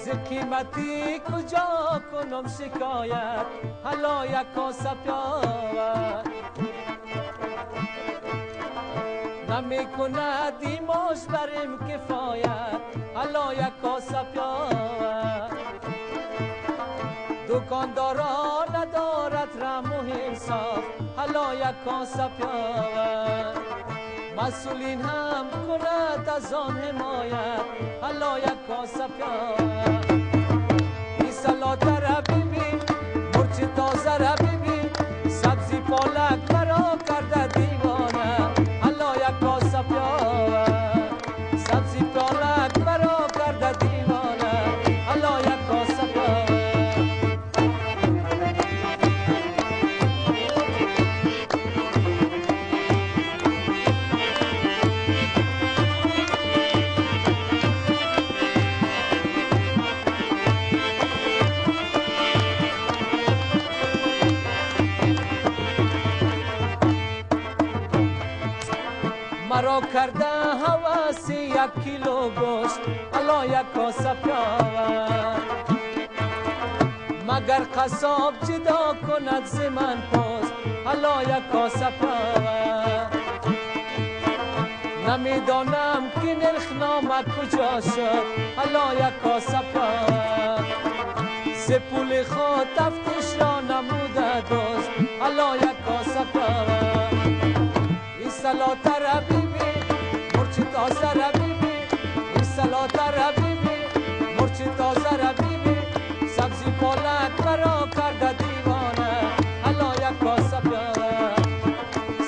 ز قیمتی کجا کنم شکایت حالا یک کاسه پیاور نمی کند دیماش بریم کفایت حالا یک کاسه پیاور دکاندارا ندارد رحم و انصاف حالا یک کاسه پیاور مسئولین هم کند از آن حمایت حالا یک کاسه پیاور این سلات را ببین مرچ تازه را ببین سبزی پالک برا کرده دیوانه حالا یک کاسه پیاور سبزی پالک برا کرده دیوانه حالا یک کاسه پیاور مرا کرده حواسی 1 کیلو گوشت حالا یک کاسه پیاور مگر قصاب جدا کند ز من پوست حالا یک کاسه پیاور نمیدانم که نرخنامه کجا شد حالا یک کاسه پیاور ز پول خود تفتیش را نموده دوست حالا یک کاسه پیاور این سلات را ببین مرچ تازه را ببین این سلات را ببین مرچ تازه را ببین سبزی پالک برا کرده دیوانه حالا یک کاسه پیاور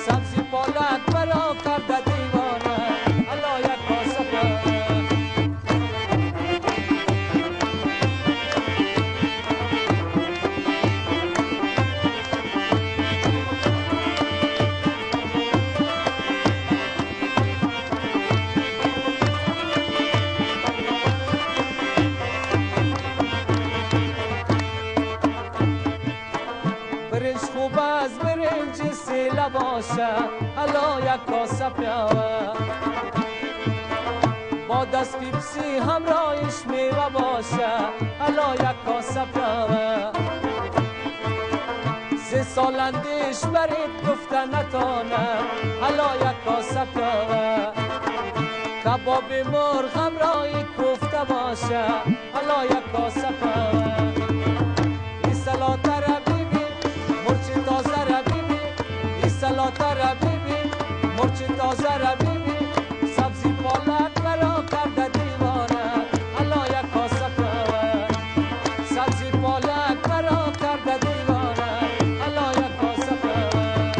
سبزی پالک برا کرده دیوانه حالا یک کاسه پیاور برنج خوب از برنج سیله باشه حالا یک کاسه پیاور با دست پیپسی همراهش میوه باشه حالا یک کاسه پیاور سه سالندش برید گفته نتانه حالا یک کاسه پیاور کباب مرغ همراهی کوفته باشه حالا یک کاسه پیاور این سلات را تازه را ببین این سلات را ببین مرچ تازه را ببین سبزی پالک برا کرده دیوانه حالا یک کاسه پیاور سبزی پالک برا کرده دیوانه حالا یک کاسه پیاور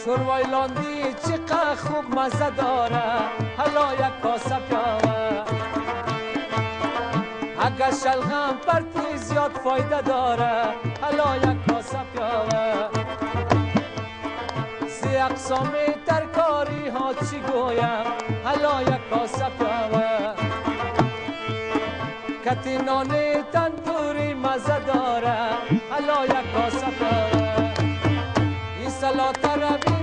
شوروای لاندی چقدر خوب مزه داره حالا یک کاسه پیاور اگر شلغم پرتی زیاد فایده داره حالا یک کاسه پیاور سی اقسام ترکاری ها چی گویم حالا یک کاسه پیاور کتی نان تندوری مزه داره حالا یک کاسه پیاور این سلات را